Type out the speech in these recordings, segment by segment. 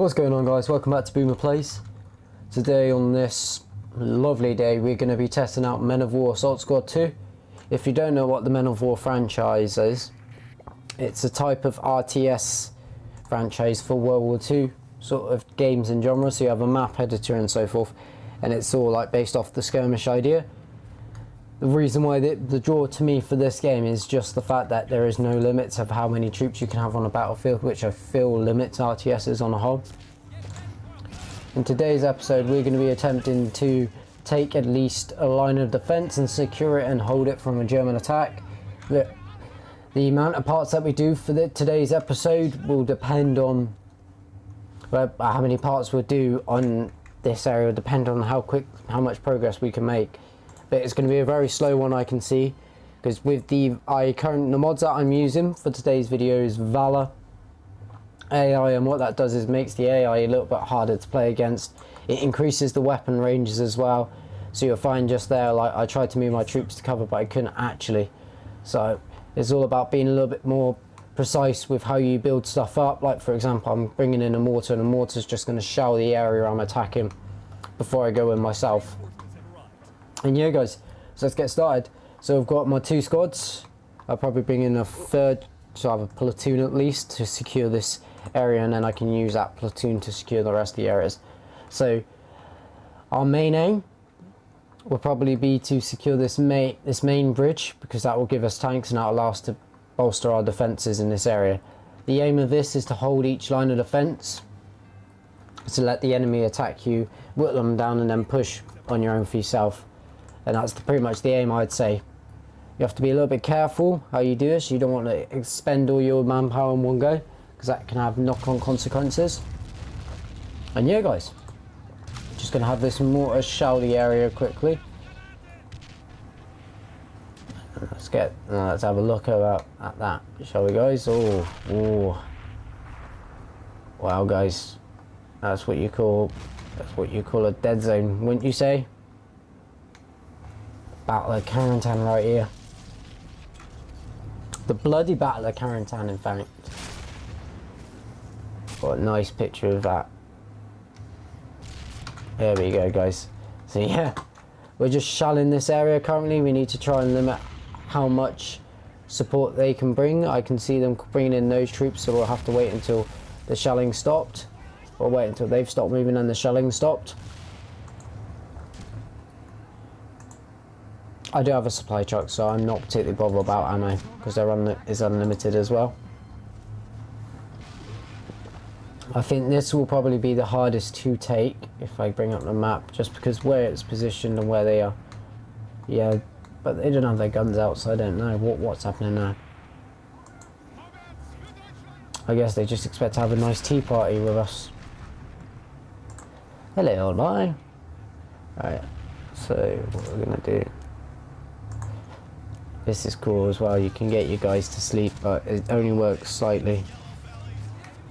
What's going on, guys? Welcome back to Boomer Plays. Today on this lovely day we're going to be testing out Men of War Assault Squad 2. If you don't know what the Men of War franchise is, it's a type of RTS franchise for World War II sort of games and genre. So you have a map editor and so forth, and it's all like based off the skirmish idea. The reason why the draw to me for this game is just the fact that there is no limits of how many troops you can have on a battlefield, which I feel limits RTSs on a whole. In today's episode we're going to be attempting to take at least a line of defense and secure it and hold it from a German attack. The amount of parts that we do for today's episode will depend on how many parts we'll do on this area, will depend on how much progress we can make. But it's going to be a very slow one, I can see, because with the mods that I'm using for today's video is Valor AI, and what that does is makes the AI a little bit harder to play against. It increases the weapon ranges as well, so you'll find just there, like I tried to move my troops to cover but I couldn't actually. So it's all about being a little bit more precise with how you build stuff up. Like for example, I'm bringing in a mortar, and a mortar's just going to shell the area I'm attacking before I go in myself. And yeah guys, so let's get started. So I've got my two squads. I'll probably bring in a third, so I have a platoon at least to secure this area, and then I can use that platoon to secure the rest of the areas. So our main aim will probably be to secure this main bridge, because that will give us tanks and that will allow us to bolster our defences in this area. The aim of this is to hold each line of defence, to let the enemy attack you, whittle them down, and then push on your own for yourself. And that's pretty much the aim, I'd say. You have to be a little bit careful how you do this. You don't want to expend all your manpower in one go, because that can have knock-on consequences. And yeah guys, just going to have this mortar shell the area quickly. Let's have a look at that, shall we guys? Oh, wow guys, that's what you call a dead zone, wouldn't you say? Battle of Carentan right here. The bloody Battle of Carentan, in fact. What a nice picture of that. There we go guys. So yeah, we're just shelling this area currently. We need to try and limit how much support they can bring. I can see them bringing in those troops, so we'll have to wait until the shelling stopped, or wait until they've stopped moving and the shelling stopped. I do have a supply truck, so I'm not particularly bothered about ammo, because it's unlimited as well. I think this will probably be the hardest to take if I bring up the map, just because where it's positioned and where they are. Yeah, but they don't have their guns out, so I don't know what's happening now. I guess they just expect to have a nice tea party with us. Hello, old boy. Right, so what we're going to do... This is cool as well, you can get your guys to sleep, but it only works slightly.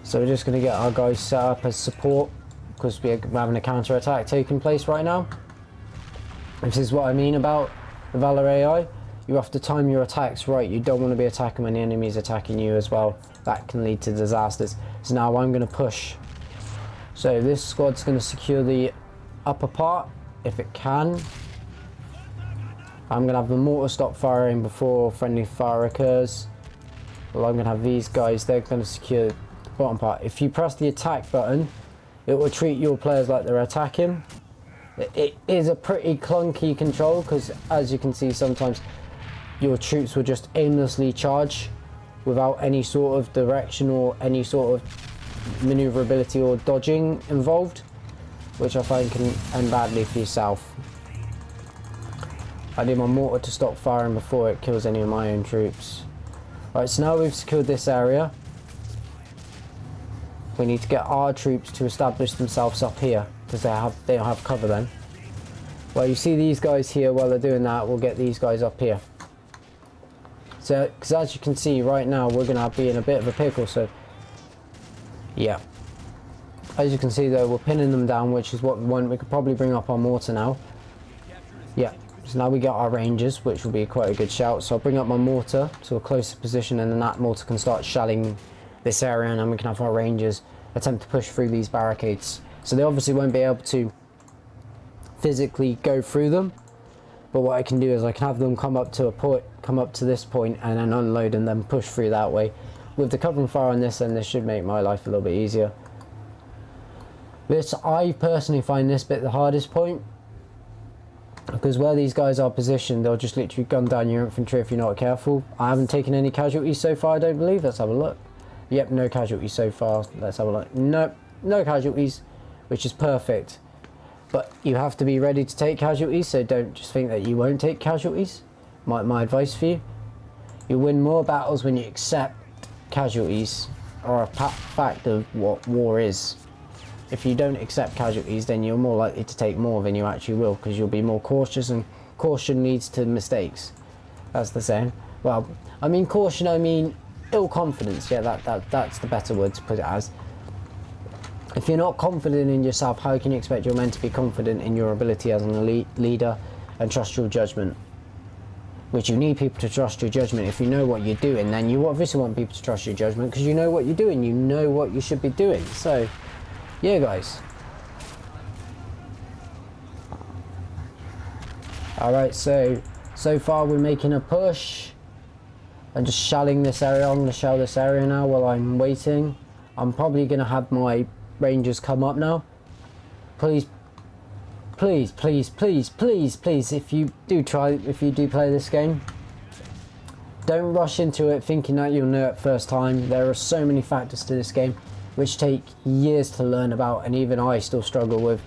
So we're just going to get our guys set up as support, because we're having a counter attack taking place right now. This is what I mean about the Valor AI. You have to time your attacks right. You don't want to be attacking when the enemy is attacking you as well. That can lead to disasters. So now I'm going to push. So this squad's going to secure the upper part if it can. I'm going to have the mortar stop firing before friendly fire occurs. Well, I'm going to have these guys, they're going to secure the bottom part. If you press the attack button, it will treat your players like they're attacking. It is a pretty clunky control, because as you can see, sometimes your troops will just aimlessly charge without any sort of direction or any sort of maneuverability or dodging involved, which I find can end badly for yourself. I need my mortar to stop firing before it kills any of my own troops. Right, so now we've secured this area. We need to get our troops to establish themselves up here, because they don't have cover then. Well, you see these guys here, while they're doing that, we'll get these guys up here. So, because as you can see right now, we're going to be in a bit of a pickle, so yeah. As you can see though, we're pinning them down, which is what we want. We could probably bring up our mortar now. Yeah. So now we got our rangers, which will be quite a good shout. So I'll bring up my mortar to a closer position, and then that mortar can start shelling this area, and then we can have our rangers attempt to push through these barricades. So they obviously won't be able to physically go through them, but what I can do is I can have them come up to a point, come up to this point and then unload and then push through that way. With the covering fire on this end, this should make my life a little bit easier. This, I personally find this bit the hardest point, because where these guys are positioned, they'll just literally gun down your infantry if you're not careful. I haven't taken any casualties so far, I don't believe. Let's have a look. Yep, no casualties so far. Let's have a look. Nope, no casualties, which is perfect. But you have to be ready to take casualties, so don't just think that you won't take casualties. My advice for you. You win more battles when you accept casualties, or a fact of what war is. If you don't accept casualties, then you're more likely to take more than you actually will, because you'll be more cautious, and caution leads to mistakes. That's the saying. Well, I mean caution, I mean ill confidence. Yeah, that's the better word to put it as. If you're not confident in yourself, how can you expect your men to be confident in your ability as an elite leader and trust your judgment? Which you need people to trust your judgment. If you know what you're doing, then you obviously want people to trust your judgment, because you know what you're doing, you know what you should be doing. So yeah, guys. Alright, so far we're making a push. I'm just shelling this area. I'm going to shell this area now while I'm waiting. I'm probably going to have my Rangers come up now. Please, please, please, please, please, please, if you do play this game, don't rush into it thinking that you'll know it first time. There are so many factors to this game which take years to learn about, and even I still struggle with.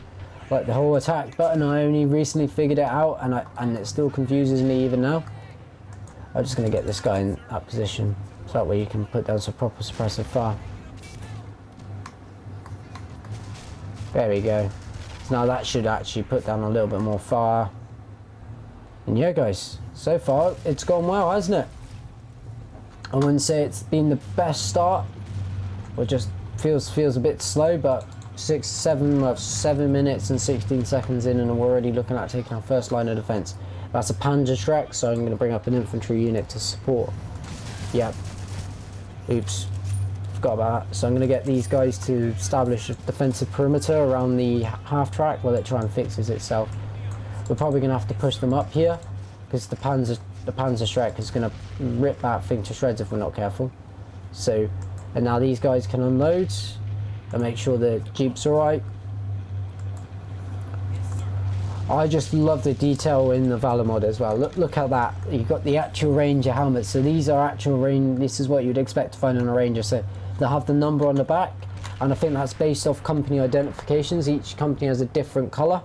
Like the whole attack button, I only recently figured it out, and it still confuses me even now. I'm just going to get this guy in that position, so that way you can put down some proper suppressive fire. There we go. So now that should actually put down a little bit more fire. And yeah, guys, so far it's gone well, hasn't it? I wouldn't say it's been the best start, or just feels a bit slow, but 7 minutes and 16 seconds in, and we're already looking at taking our first line of defense. That's a Panzer Shrek, so I'm going to bring up an infantry unit to support. Yep. Oops. Forgot about that. So I'm going to get these guys to establish a defensive perimeter around the half track while it tries and fixes itself. We're probably going to have to push them up here, because the Panzer Shrek is going to rip that thing to shreds if we're not careful. So, and now these guys can unload and make sure the Jeep's alright. I just love the detail in the Valor mod as well. Look at that. You've got the actual Ranger helmets. So these are actual Ranger. This is what you'd expect to find on a Ranger. So they'll have the number on the back, and I think that's based off company identifications. Each company has a different colour.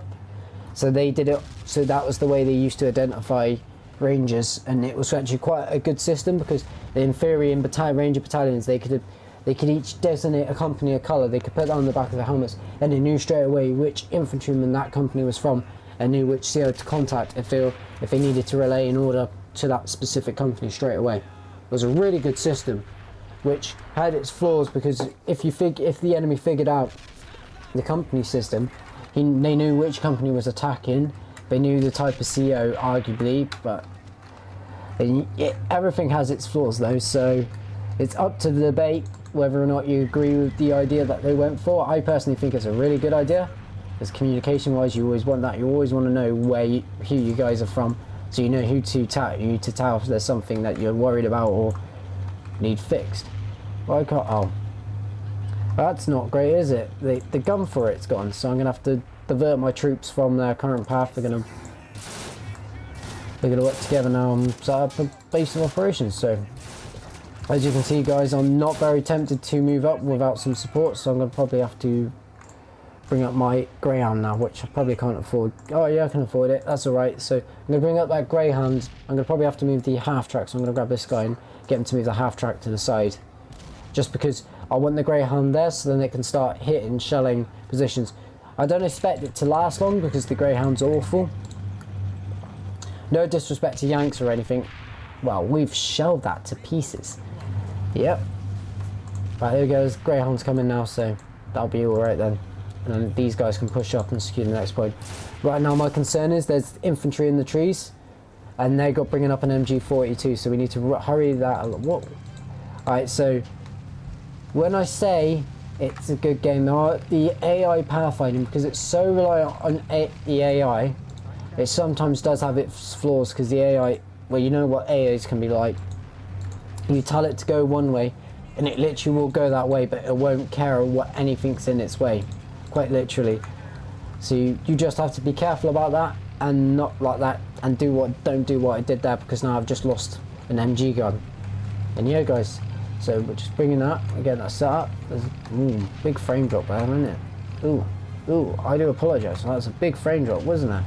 So they did it. So that was the way they used to identify Rangers, and it was actually quite a good system, because in theory in Ranger battalions they could each designate a company a colour. They could put that on the back of their helmets, and they knew straight away which infantryman that company was from, and knew which CO to contact if they needed to relay an order to that specific company straight away. It was a really good system, which had its flaws, because if the enemy figured out the company system, they knew which company was attacking. They knew the type of CO, arguably, but everything has its flaws though, so it's up to the debate whether or not you agree with the idea that they went for. I personally think it's a really good idea, because communication wise you always want that. You always want to know who you guys are from, so you know who to tell if there's something that you're worried about or need fixed. Well, I can't, oh, that's not great, is it? The gun for it's gone, so I'm going to have to divert my troops from their current path. They're going to work together now and set up a base of operations. So as you can see, guys, I'm not very tempted to move up without some support, so I'm going to probably have to bring up my Greyhound now, which I probably can't afford. Oh yeah, I can afford it, that's alright. So I'm going to bring up that Greyhound. I'm going to probably have to move the half track, so I'm going to grab this guy and get him to move the half track to the side, just because I want the Greyhound there, so then it can start hitting, shelling positions. I don't expect it to last long, because the Greyhound's awful. No disrespect to Yanks or anything. Well, we've shelled that to pieces. Yep. Right, here goes. Greyhound's coming now, so that'll be alright then. And then these guys can push up and secure the next point. Right now my concern is there's infantry in the trees, and they got bringing up an MG42, so we need to hurry that. What? Alright, so when I say It's a good game. The AI pathfinding, because it's so reliant on the AI, it sometimes does have its flaws, because the AI, well, you know what AIs can be like. You tell it to go one way, and it literally will go that way, but it won't care what anything's in its way, quite literally. So you just have to be careful about that, and not like that, and don't do what I did there, because now I've just lost an MG gun. And yeah, guys. So we're just bringing that, again, that set up. There's big frame drop there, isn't it? Ooh, I do apologise. That's a big frame drop, wasn't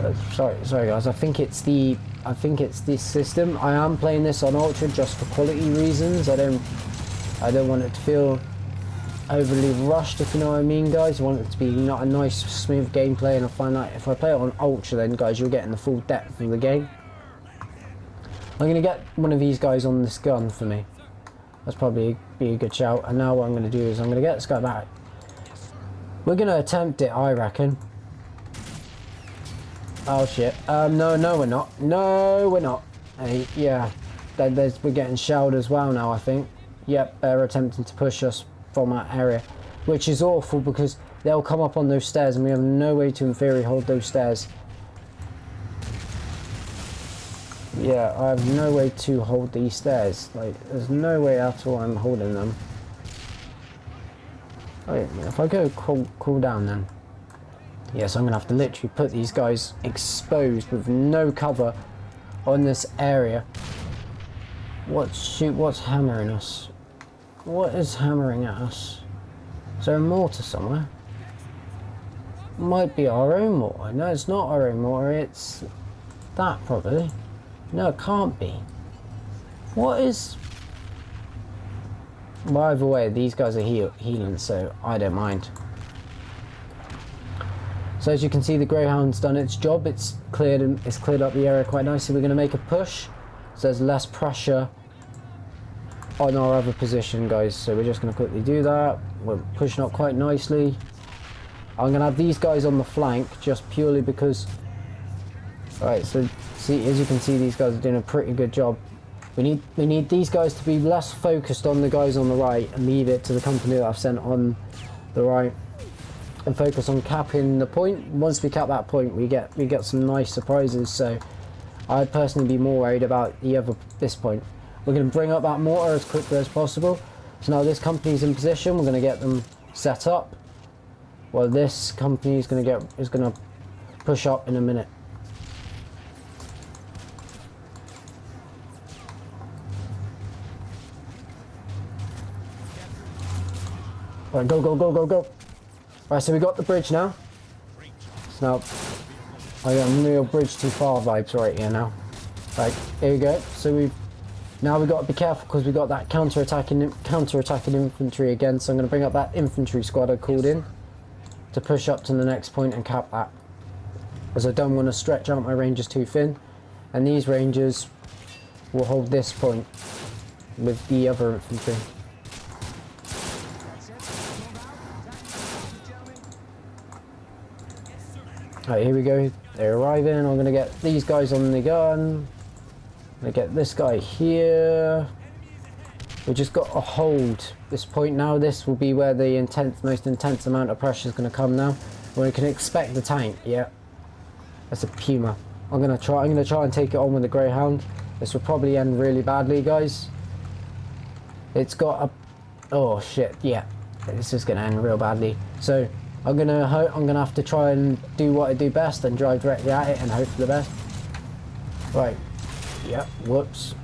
it? Sorry guys, I think it's the system. I am playing this on Ultra just for quality reasons. I don't want it to feel overly rushed, if you know what I mean, guys. I want it to be not a nice, smooth gameplay, and I find that if I play it on Ultra, then guys, you're getting the full depth of the game. I'm going to get one of these guys on this gun for me. That's probably be a good shout. And now what I'm going to do is I'm going to get this guy back. We're going to attempt it, I reckon. Oh shit. No, we're not. No, we're not. Hey, yeah. We're getting shelled as well now, I think. Yep, they're attempting to push us from that area. Which is awful, because they'll come up on those stairs and we have no way to, in theory, hold those stairs. Yeah, I have no way to hold these stairs. Like, there's no way at all I'm holding them. Wait, if I go cool down then. Yes, I'm going to have to literally put these guys exposed with no cover on this area. What's hammering us? What is hammering at us? Is there a mortar somewhere? Might be our own mortar. No, it's not our own mortar. It's that probably. No, it can't be. What is... By the way, these guys are healing, so I don't mind. So as you can see, the Greyhound's done its job. It's cleared up the area quite nicely. We're going to make a push, so there's less pressure on our other position, guys. So we're just going to quickly do that. We're pushing up quite nicely. I'm going to have these guys on the flank, just purely because... Alright, so see, as you can see, these guys are doing a pretty good job. We need these guys to be less focused on the guys on the right and leave it to the company that I've sent on the right, and focus on capping the point. Once we cap that point, we get some nice surprises. So I'd personally be more worried about this point. We're going to bring up that mortar as quickly as possible. So now this company's in position. We're going to get them set up. Well, this company is going to push up in a minute. Right, go. Right, so we got the bridge now. So now, I got real bridge too far vibes right here now. Right, here we go. So now we've got to be careful, because we got that counter-attacking infantry again. So I'm going to bring up that infantry squad I called in to push up to the next point and cap that, as I don't want to stretch out my rangers too thin. And these rangers will hold this point with the other infantry. Right, here we go. They're arriving. I'm going to get these guys on the gun. I'm going to get this guy here. We just got to hold this point now. This will be where the most intense amount of pressure is going to come now. When we can expect the tank. Yeah, that's a Puma. I'm going to try and take it on with the Greyhound. This will probably end really badly, guys. It's got a... Oh shit! Yeah, this is going to end real badly. So I'm gonna have to try and do what I do best and drive directly at it and hope for the best. Right. Yep. Whoops.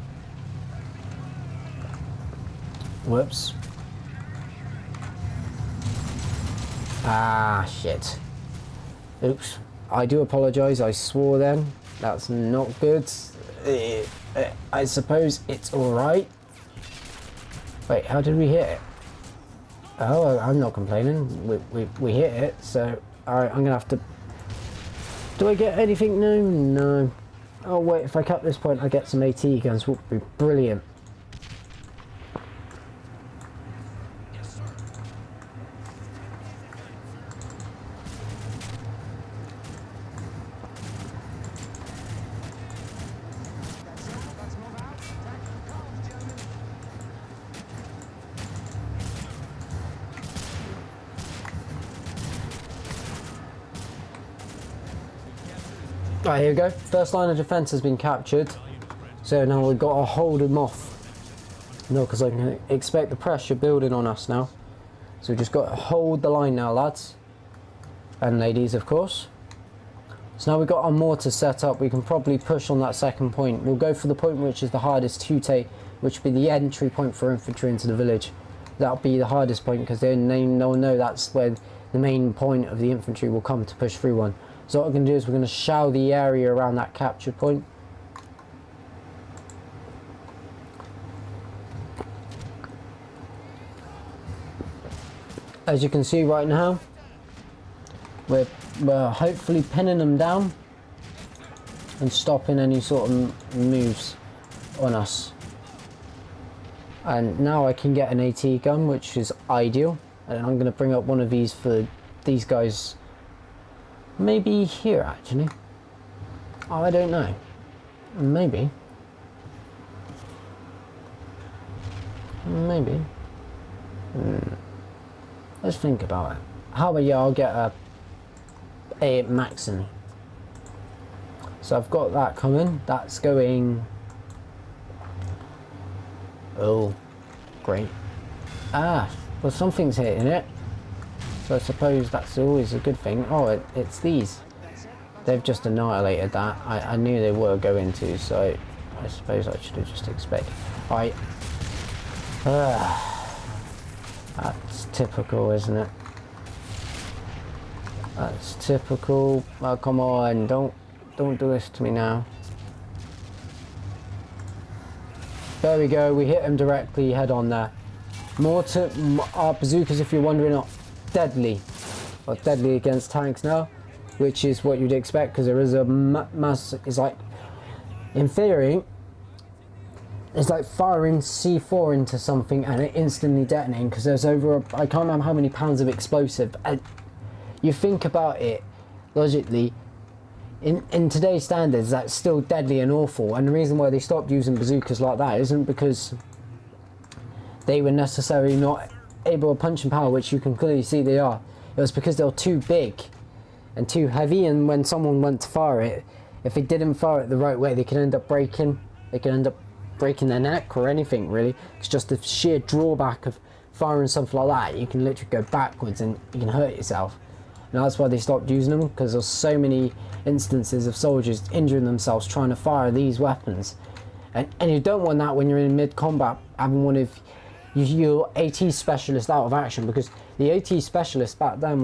Ah, shit. Oops. I do apologise. I swore then. That's not good. I suppose it's alright. Wait, how did we hit it? Oh, I'm not complaining. We hit it, so alright, I'm gonna have to... Do I get anything new? No. Oh wait, if I cut this point I get some AT guns, would be brilliant. Right, here we go. First line of defence has been captured. So now we've got to hold them off. No, because I can expect the pressure building on us now. So we've just got to hold the line now, lads. And ladies, of course. So now we've got our mortar set up. We can probably push on that second point. We'll go for the point which is the hardest to take, which will be the entry point for infantry into the village. That'll be the hardest point because they'll know that's where the main point of the infantry will come to push through one. So what we're going to do is we're going to shell the area around that captured point. As you can see right now, we're hopefully pinning them down and stopping any sort of moves on us. And now I can get an AT gun, which is ideal. And I'm going to bring up one of these for these guys. Maybe here, actually. Oh, I don't know. Maybe. Let's think about it. How about I'll get a Maxim. So I've got that coming. That's going. Oh, great. Ah, well, something's hitting it. So I suppose that's always a good thing. Oh, it's these. They've just annihilated that. I knew they were going to, so I suppose I should have just expected. Right. That's typical, isn't it? That's typical. Oh, come on, don't do this to me now. There we go, we hit him directly head on there. Mortar, our bazookas, if you're wondering, are deadly. Or deadly against tanks now, which is what you'd expect because there is a mass. It's like, in theory, it's like firing C4 into something and it instantly detonating because there's over, I can't remember how many pounds of explosive. And you think about it logically, in today's standards, that's still deadly and awful. And the reason why they stopped using bazookas like that isn't because they were necessarily not able to punch in power, which you can clearly see they are. It was because they were too big and too heavy, and when someone went to fire it, if they didn't fire it the right way, they could end up breaking. They could end up breaking their neck or anything really. It's just the sheer drawback of firing something like that. You can literally go backwards and you can hurt yourself. And that's why they stopped using them, because there's so many instances of soldiers injuring themselves trying to fire these weapons. And you don't want that when you're in mid-combat, having one of your AT specialists out of action, because the AT specialist back then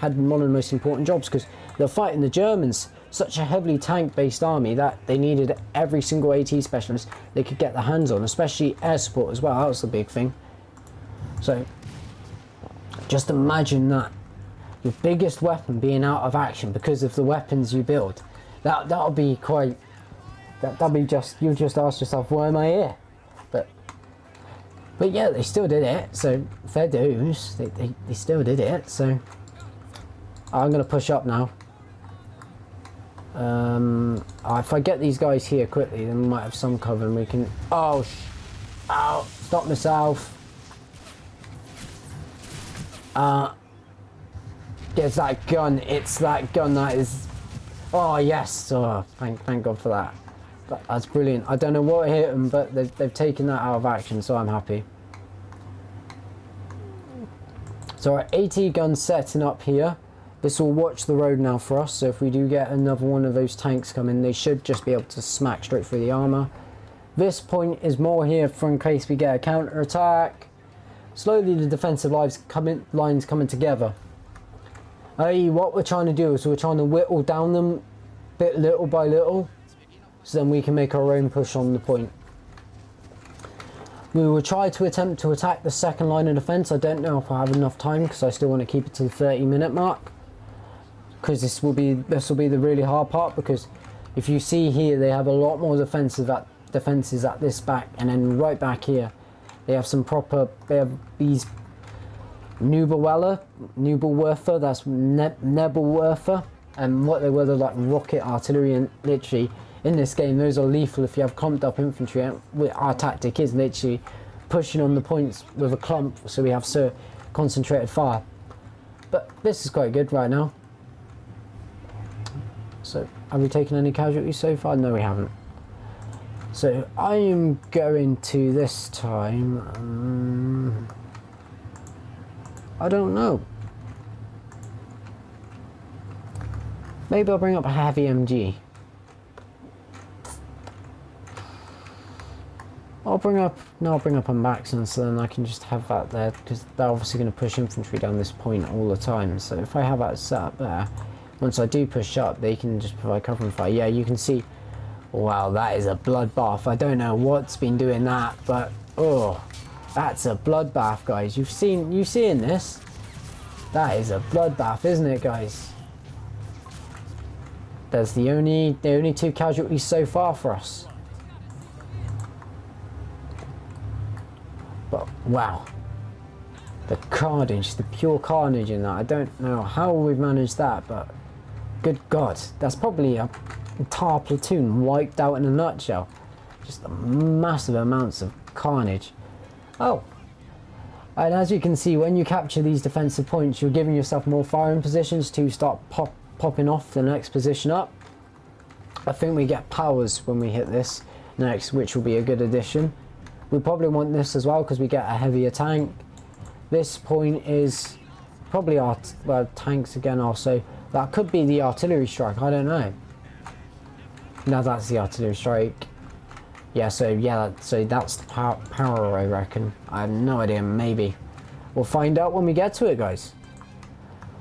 had one of the most important jobs, because they're fighting the Germans, such a heavily tank-based army that they needed every single AT specialist they could get their hands on, especially air support as well. That was the big thing. So just imagine that. Your biggest weapon being out of action because of the weapons you build. That'll be quite. That'll be just. You'll just ask yourself, why am I here? But yeah, they still did it. So fair dues. They still did it. So I'm gonna push up now. If I get these guys here quickly, then we might have some cover and we can. Oh, stop myself. It's that gun. It's that gun that is. Oh yes. Oh, thank God for that. That's brilliant. I don't know what hit them, but they've taken that out of action, so I'm happy. So our AT gun's setting up here. This will watch the road now for us. So if we do get another one of those tanks coming, they should just be able to smack straight through the armor. This point is more here for in case we get a counter attack. Slowly the defensive lines coming together. What we're trying to do is we're trying to whittle down them little by little, so then we can make our own push on the point. We will try to attempt to attack the second line of defense. I don't know if I have enough time because I still want to keep it to the 30-minute mark, because this will be the really hard part, because if you see here they have a lot more defenses at this back, and then right back here they have these Nebelwerfer, that's Nebelwerfer, and what they were, they're like rocket artillery, and literally in this game those are lethal if you have clumped up infantry. And our tactic is literally pushing on the points with a clump, so we have so concentrated fire. But this is quite good right now. So, have we taken any casualties so far? No, we haven't. So, I am going to this time... I don't know. Maybe I'll bring up a heavy MG. I'll bring up a Maxim, so then I can just have that there, because they're obviously going to push infantry down this point all the time. So if I have that set up there, once I do push up, they can just provide cover and fire. Yeah, you can see, wow, that is a bloodbath. I don't know what's been doing that, but oh, that's a bloodbath, guys. You seeing this? That is a bloodbath, isn't it, guys? There's the only 2 casualties so far for us. But wow, the carnage, the pure carnage in that. I don't know how we've managed that, but good God, that's probably an entire platoon wiped out in a nutshell. Just massive amounts of carnage. Oh, and as you can see, when you capture these defensive points, you're giving yourself more firing positions to start popping off the next position up. I think we get powers when we hit this next, which will be a good addition. We probably want this as well because we get a heavier tank. This point is probably our tanks again also. That could be the artillery strike, I don't know. No, that's the artillery strike. Yeah, so that's the power, I reckon. I have no idea, maybe. We'll find out when we get to it, guys.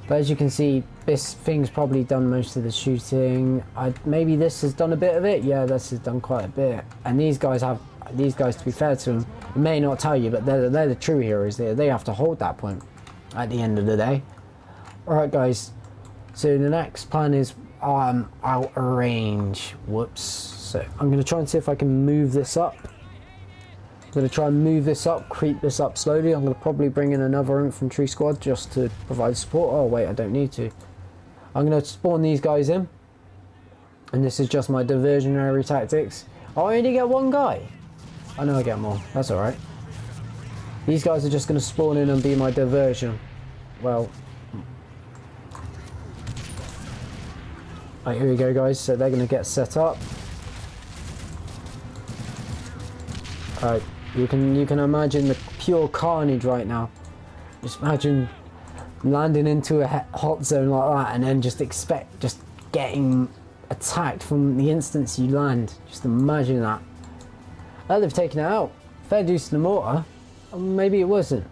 But as you can see, this thing's probably done most of the shooting. Maybe this has done a bit of it. Yeah, this has done quite a bit. And these guys, to be fair to them, may not tell you, but they're the true heroes. They have to hold that point at the end of the day. Alright, guys. So the next plan is out of range. Whoops. So I'm going to try and see if I can move this up. I'm going to try and move this up, creep this up slowly. I'm going to probably bring in another infantry squad just to provide support. Oh wait, I don't need to. I'm going to spawn these guys in. And this is just my diversionary tactics. Oh, I only get one guy. I know I get more. That's alright. These guys are just going to spawn in and be my diversion. Well. Right, here we go, guys. So they're going to get set up. Alright, you can imagine the pure carnage right now. Just imagine landing into a hot zone like that and then just getting attacked from the instant you land. Just imagine that. Oh, they've taken it out. Fair dues to the mortar. Maybe it wasn't.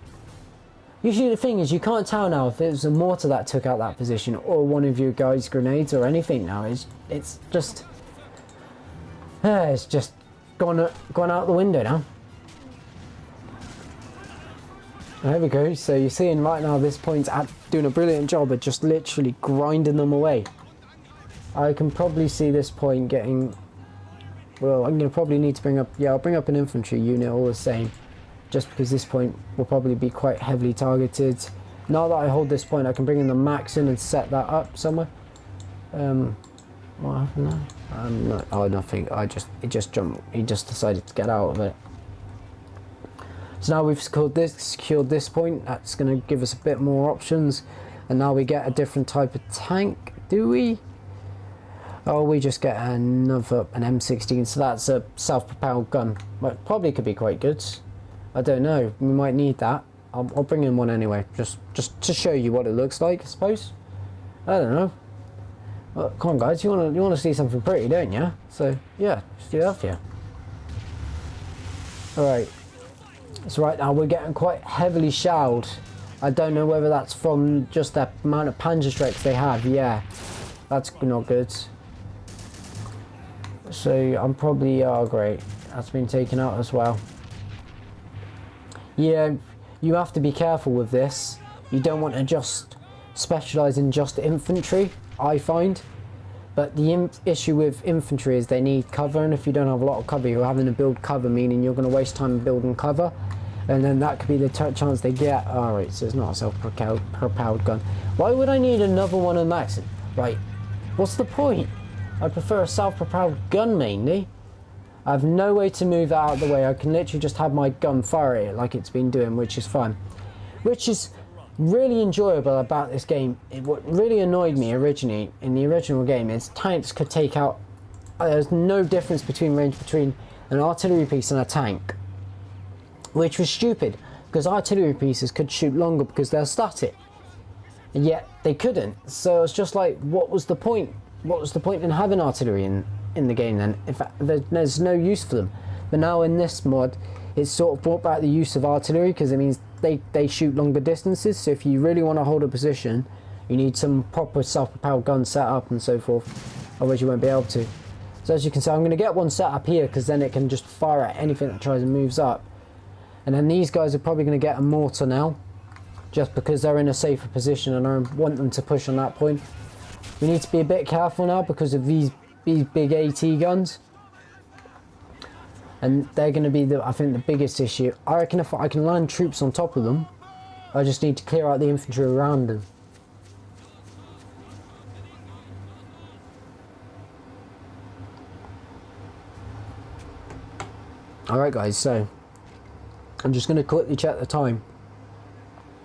Usually the thing is, you can't tell now if it was a mortar that took out that position or one of your guys' grenades or anything now. It's just gone out the window now. There we go. So you're seeing right now this point's doing a brilliant job of just literally grinding them away. I can probably see this point getting... Well, I'm going to probably need to bring up... Yeah, I'll bring up an infantry unit all the same. Just because this point will probably be quite heavily targeted. Now that I hold this point, I can bring in the Maxim and set that up somewhere. What happened there? No, oh, nothing. It just jumped. He just decided to get out of it. So now we've secured this point. That's going to give us a bit more options. And now we get a different type of tank. Do we? Oh, we just get an M16. So that's a self-propelled gun. Well, probably could be quite good. I don't know. We might need that. I'll bring in one anyway. Just to show you what it looks like, I suppose. I don't know. Well, come on, guys. You want to see something pretty, don't you? So yeah, let's do that for you. All right. So right now we're getting quite heavily shelled. I don't know whether that's from just the amount of Panzer strikes they have. Yeah, that's not good. So I'm probably... Oh, great. That's been taken out as well. Yeah, you have to be careful with this. You don't want to just specialise in just infantry, I find. But the issue with infantry is they need cover, and if you don't have a lot of cover, you're having to build cover, meaning you're going to waste time building cover. And then that could be the chance they get. Alright, so it's not a self-propelled gun. Why would I need another one of Maxim? Right, what's the point? I prefer a self-propelled gun mainly. I have no way to move that out of the way. I can literally just have my gun fire at it like it's been doing, which is fine. Which is really enjoyable about this game, what really annoyed me originally in the original game is tanks could take out, there's no difference between range between an artillery piece and a tank, which was stupid because artillery pieces could shoot longer because they're static, and yet they couldn't. So it's just like, what was the point? What was the point in having artillery in the game then? In fact, there's no use for them. But now in this mod, it's sort of brought back the use of artillery because it means they shoot longer distances. So if you really want to hold a position, you need some proper self-propelled gun set up and so forth, otherwise you won't be able to. So as you can see, I'm going to get one set up here because then it can just fire at anything that tries and moves up. And then these guys are probably going to get a mortar now, just because they're in a safer position and I want them to push on that point. We need to be a bit careful now because of these big AT guns. And they're going to be, I think, the biggest issue. I reckon if I can land troops on top of them, I just need to clear out the infantry around them. Alright guys, so I'm just going to quickly check the time.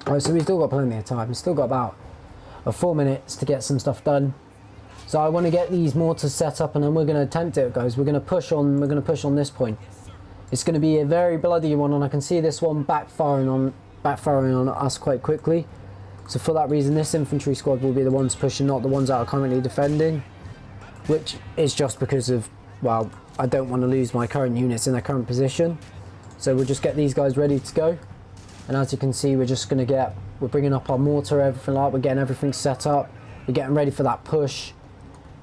Alright, so we've still got plenty of time. We've still got about 4 minutes to get some stuff done. So I want to get these mortars set up and then we're going to attempt it, guys. We're going to push on this point. It's going to be a very bloody one, and I can see this one backfiring on us quite quickly. So for that reason, this infantry squad will be the ones pushing, not the ones that are currently defending, which is just because of, well, I don't want to lose my current units in their current position. So we'll just get these guys ready to go. And as you can see, we're bringing up our mortar, everything like that. We're getting everything set up. We're getting ready for that push.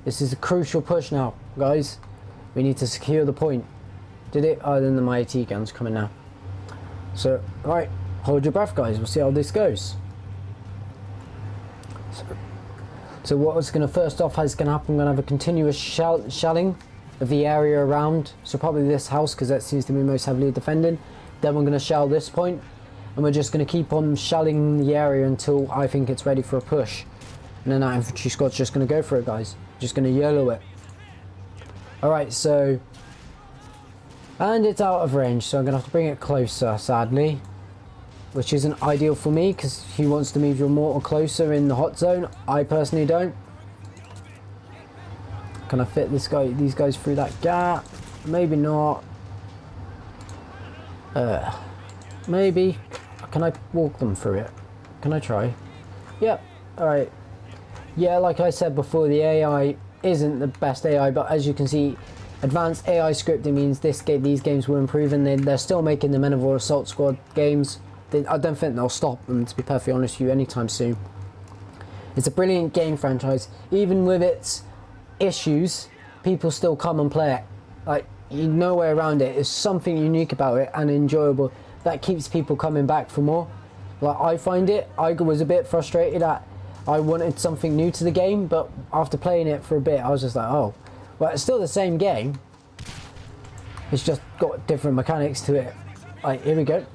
This is a crucial push now, guys. We need to secure the point. Did it? Oh, then the mighty gun's coming now. So, alright, hold your breath, guys. We'll see how this goes. So what's going to, first off, is going to happen, I'm going to have a continuous shelling of the area around. So probably this house, because that seems to be most heavily defended. Then we're going to shell this point, and we're just going to keep on shelling the area until I think it's ready for a push. And then that infantry squad's just going to go for it, guys. Just going to YOLO it. Alright, so... And it's out of range, so I'm going to have to bring it closer, sadly. Which isn't ideal for me, because he wants to move your mortar closer in the hot zone. I personally don't. Can I fit these guys through that gap? Maybe not. Maybe. Can I walk them through it? Can I try? Yep. Alright. Yeah, like I said before, the AI isn't the best AI, but as you can see, advanced AI scripting means these games will improve, and they're still making the Men of War Assault Squad games. I don't think they'll stop them, to be perfectly honest with you, anytime soon. It's a brilliant game franchise. Even with its issues, people still come and play it. Like, no way around it. There's something unique about it and enjoyable that keeps people coming back for more. Like, I find it, I was a bit frustrated at, I wanted something new to the game, but after playing it for a bit, I was just like, oh, well, it's still the same game. It's just got different mechanics to it. Like, here we go.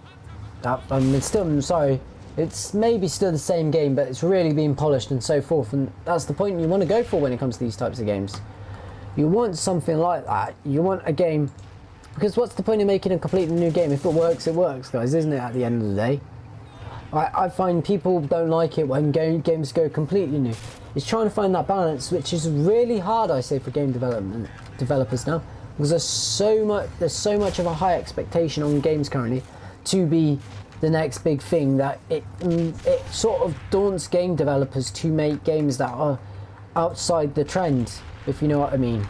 It's still, I'm sorry, it's maybe still the same game, but it's really been polished and so forth, and that's the point you want to go for when it comes to these types of games. You want something like that. You want a game, because what's the point of making a completely new game? If it works, guys, isn't it, at the end of the day? I find people don't like it when games go completely new. It's trying to find that balance, which is really hard, I say, for game developers now, because there's so much of a high expectation on games currently to be the next big thing that it sort of daunts game developers to make games that are outside the trend, if you know what I mean.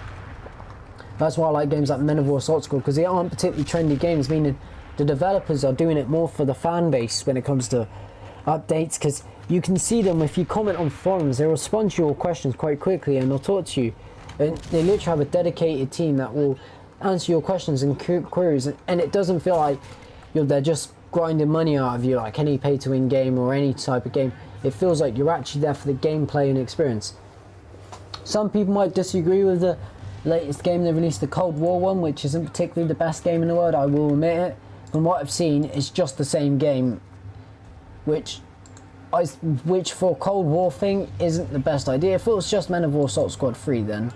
That's why I like games like Men of War Assault Squad, because they aren't particularly trendy games, meaning the developers are doing it more for the fan base when it comes to updates, because you can see them, if you comment on forums, they respond to your questions quite quickly and they'll talk to you, and they literally have a dedicated team that will answer your questions and queries, and it doesn't feel like they're just grinding money out of you like any pay-to-win game or any type of game. It feels like you're actually there for the gameplay and experience. Some people might disagree with the latest game they released, the Cold War one, which isn't particularly the best game in the world, I will admit it. From what I've seen, it's just the same game, which for Cold War thing isn't the best idea. If it was just Men of War Assault Squad 3, then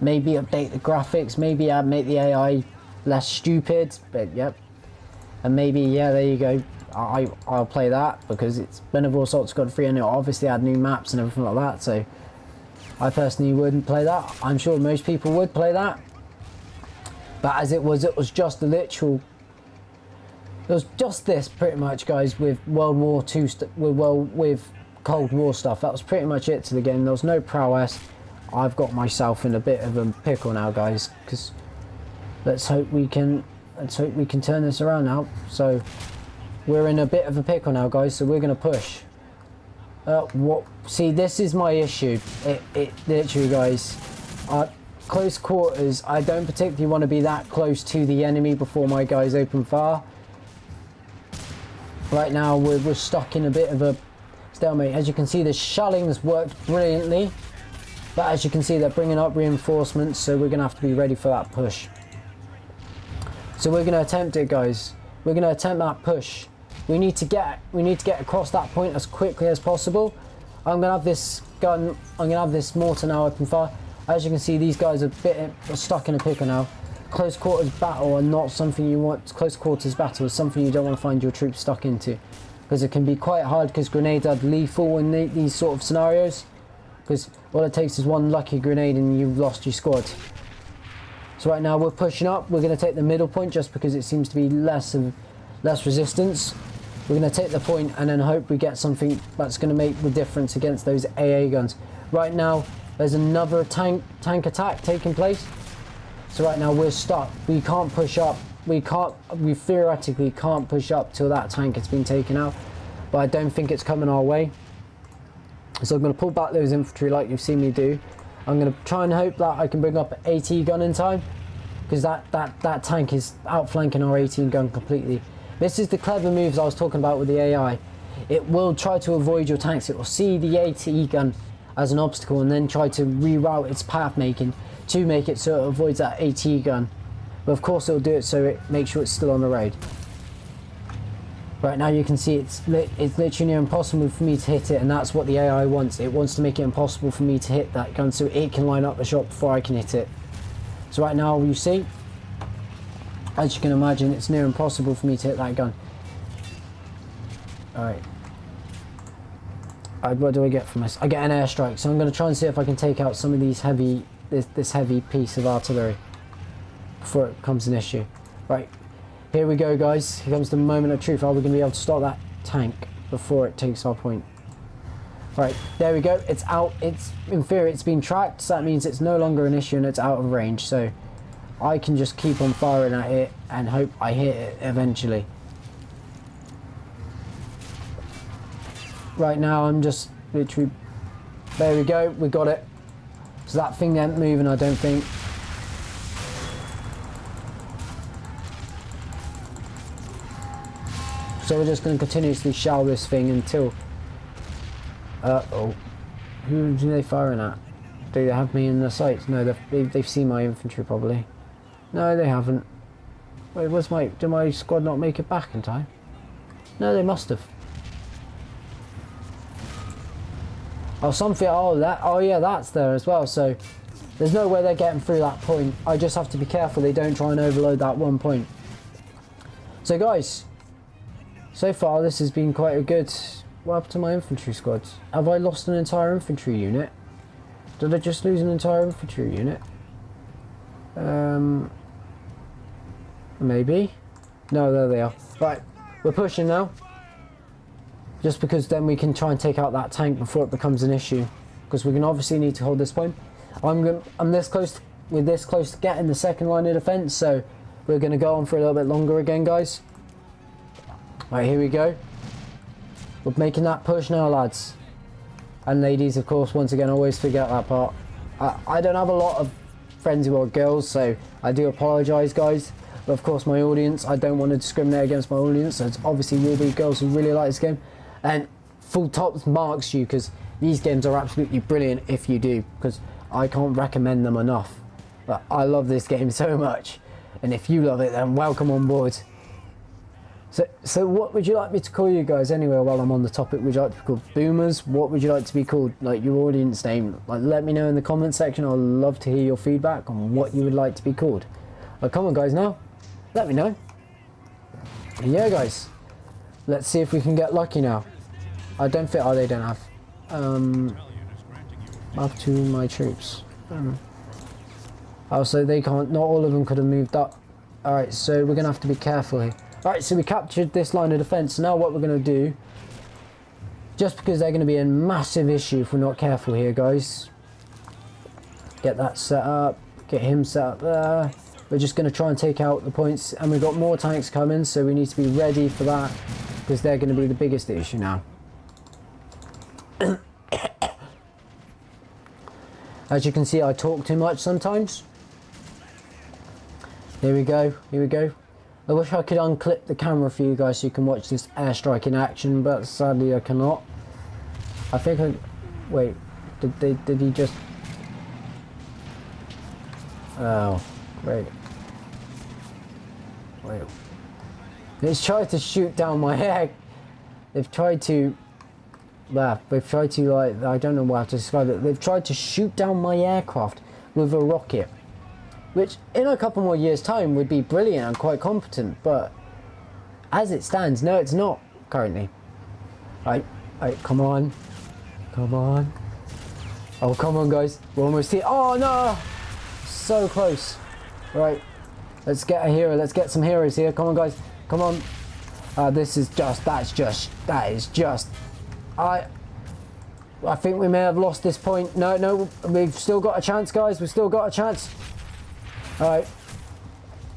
maybe update the graphics, maybe make the AI less stupid, but yep. And maybe, yeah, there you go, I'll play that because it's Men of War Assault Squad 3 and it'll obviously add new maps and everything like that, so I personally wouldn't play that. I'm sure most people would play that, but as it was just a literal, it was just this pretty much, guys, with World War II with Cold War stuff. That was pretty much it to the game. There was no prowess. I've got myself in a bit of a pickle now, guys, because let's hope we can turn this around now. So we're in a bit of a pickle now, guys, so we're going to push. See, this is my issue. It literally, guys, close quarters, I don't particularly want to be that close to the enemy before my guys open fire. Right now we're stuck in a bit of a stalemate. As you can see, the shelling's worked brilliantly, but as you can see, they're bringing up reinforcements, so we're going to have to be ready for that push. So we're going to attempt it, guys. We're going to attempt that push. We need to get across that point as quickly as possible. I'm going to have this gun, I'm going to have this mortar now open fire. As you can see, these guys are stuck in a pickle now. Close quarters battle are not something you want. Close quarters battle is something you don't want to find your troops stuck into, because it can be quite hard, because grenades are lethal in these sort of scenarios, because all it takes is one lucky grenade and you've lost your squad. So right now we're pushing up. We're going to take the middle point just because it seems to be less resistance. We're going to take the point and then hope we get something that's going to make the difference against those AA guns. Right now there's another tank attack taking place. So right now we're stuck. We can't push up. We theoretically can't push up till that tank has been taken out, but I don't think it's coming our way. So I'm going to pull back those infantry like you've seen me do. I'm going to try and hope that I can bring up an AT gun in time, because that tank is outflanking our 18 gun completely. This is the clever moves I was talking about with the AI. It will try to avoid your tanks. It will see the AT gun as an obstacle and then try to reroute its path making to make it so it avoids that AT gun. But of course it'll do it so it makes sure it's still on the road. Right now you can see it's literally impossible for me to hit it, and that's what the AI wants. It wants to make it impossible for me to hit that gun so it can line up the shot before I can hit it. So right now you see, as you can imagine, it's near impossible for me to hit that gun. Alright. What do I get from this? I get an airstrike, so I'm going to try and see if I can take out some of these this heavy piece of artillery before it becomes an issue. Right, here we go, guys. Here comes the moment of truth. Are we going to be able to stop that tank before it takes our point? Right, there we go. It's out. It's, in theory, it's been tracked, so that means it's no longer an issue and it's out of range. So I can just keep on firing at it and hope I hit it eventually. Right now I'm just literally, there we go, we got it. So that thing ain't moving, I don't think. So we're just going to continuously shell this thing until, who are they firing at? Do they have me in their sights? No, they've seen my infantry probably. No, they haven't. Wait, did my squad not make it back in time? No, they must have. Oh, something, oh yeah, that's there as well, so there's no way they're getting through that point. I just have to be careful they don't try and overload that one point. So guys, so far this has been quite a good... What happened to my infantry squads? Have I lost an entire infantry unit? Did I just lose an entire infantry unit? Maybe? No, there they are. Right, we're pushing now. Just because then we can try and take out that tank before it becomes an issue. Because we can obviously need to hold this point. I'm this close, we're this close to getting the second line of defense, so we're going to go on for a little bit longer again, guys. Right, here we go. We're making that push now, lads. And ladies, of course, once again, always forget that part. I don't have a lot of friends who are girls, so I do apologise, guys. But of course, my audience, I don't want to discriminate against my audience, so it's obviously will be girls who really like this game. And full tops marks you, because these games are absolutely brilliant if you do, because I can't recommend them enough. But I love this game so much, and if you love it, then welcome on board. So what would you like me to call you guys anyway while I'm on the topic? Would you like to be called boomers? What would you like to be called, like your audience name? Like, let me know in the comment section. I'd love to hear your feedback on what you would like to be called. Come on guys, now let me know. Yeah guys, Let's see if we can get lucky now. I don't think... Oh, they don't have... up to my troops. Oh, so they can't... Not all of them could have moved up. Alright, so we're going to have to be careful here. Alright, so we captured this line of defence. Now what we're going to do... Just because they're going to be a massive issue if we're not careful here, guys. Get that set up. Get him set up there. We're just going to try and take out the points. And we've got more tanks coming, so we need to be ready for that. Because they're going to be the biggest issue now. As you can see, I talk too much sometimes. Here we go. Here we go. I wish I could unclip the camera for you guys so you can watch this airstrike in action, but sadly I cannot. I think I... Wait. Did he just... Oh. Wait. Wait. They've tried to shoot down my head. They've tried to... Well, they've tried to, like... I don't know how to describe it. They've tried to shoot down my aircraft with a rocket. Which, in a couple more years' time, would be brilliant and quite competent, but as it stands, no, it's not currently. Right, come on. Come on. Oh, come on, guys. We're almost here. Oh, no! So close. Right, let's get a hero. Let's get some heroes here. Come on, guys. Come on. This is just... That is just... I think we may have lost this point. No, we've still got a chance, guys. We've still got a chance. Alright,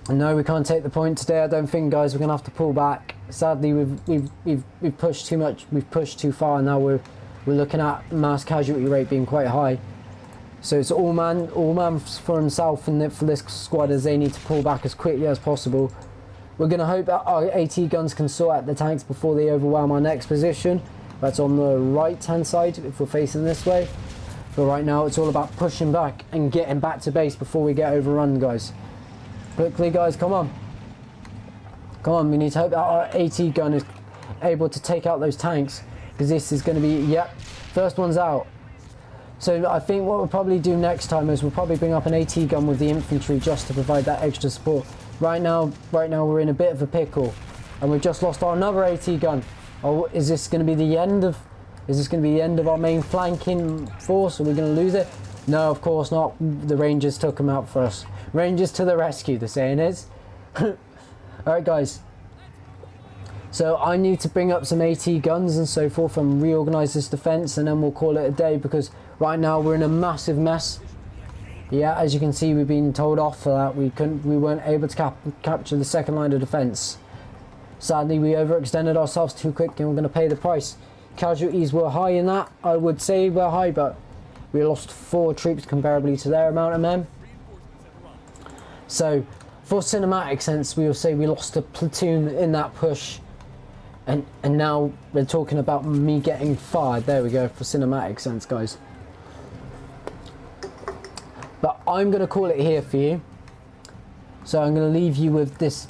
no, we can't take the point today, I don't think, guys. We're gonna have to pull back. Sadly, we've pushed too much. We've pushed too far. Now we're looking at mass casualty rate being quite high. So it's all man for himself, and for this squad, as they need to pull back as quickly as possible. We're gonna hope that our AT guns can sort out the tanks before they overwhelm our next position. That's on the right hand side if we're facing this way. But right now it's all about pushing back and getting back to base before we get overrun, guys. Quickly, guys, come on. Come on, we need to hope that our AT gun is able to take out those tanks. Because this is going to be, yep, first one's out. So I think what we'll probably do next time is we'll probably bring up an AT gun with the infantry just to provide that extra support. Right now we're in a bit of a pickle. And we've just lost another AT gun. Oh, is this going to be the end of... Is this going to be the end of our main flanking force? Are we going to lose it? No, of course not. The Rangers took them out for us. Rangers to the rescue, the saying is. Alright, guys. So I need to bring up some AT guns and so forth and reorganise this defence, and then we'll call it a day, because right now we're in a massive mess. Yeah, as you can see, we've been told off for that. We weren't able to capture the second line of defence. Sadly, we overextended ourselves too quick, and we're going to pay the price. Casualties were high in that, I would say were high, but we lost 4 troops comparably to their amount of men. So, for cinematic sense, we will say we lost a platoon in that push, and now we're talking about me getting fired. There we go, for cinematic sense, guys. But I'm going to call it here for you. So I'm going to leave you with this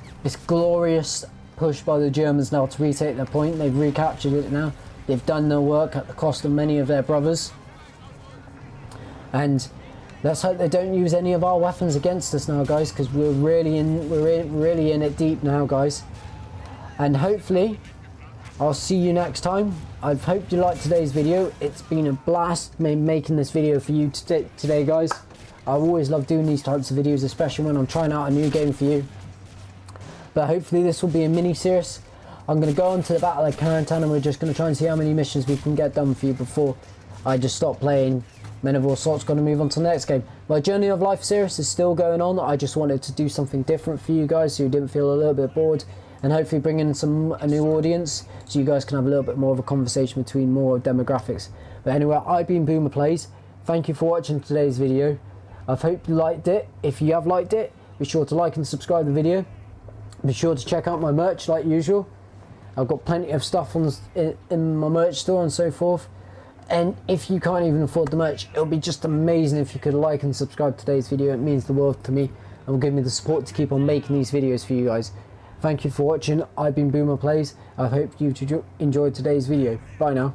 glorious push by the Germans now to retake their point. They've recaptured it now. They've done their work at the cost of many of their brothers. And let's hope they don't use any of our weapons against us now, guys, because we're really in it deep now, guys. And hopefully, I'll see you next time. I hope you liked today's video. It's been a blast making this video for you today, guys. I always love doing these types of videos, especially when I'm trying out a new game for you. But hopefully this will be a mini-series. I'm going to go on to the Battle of Carentan, and we're just going to try and see how many missions we can get done for you before I just stop playing Men of War. So it's going to move on to the next game. My Journey of Life series is still going on. I just wanted to do something different for you guys so you didn't feel a little bit bored, and hopefully bring in a new audience so you guys can have a little bit more of a conversation between more demographics. But anyway, I've been Boomer Plays. Thank you for watching today's video. I hope you liked it. If you have liked it, be sure to like and subscribe the video. Be sure to check out my merch like usual. I've got plenty of stuff in my merch store and so forth. And if you can't even afford the merch, it'll be just amazing if you could like and subscribe to today's video. It means the world to me and will give me the support to keep on making these videos for you guys. Thank you for watching. I've been Boomer Plays. I hope you enjoyed today's video. Bye now.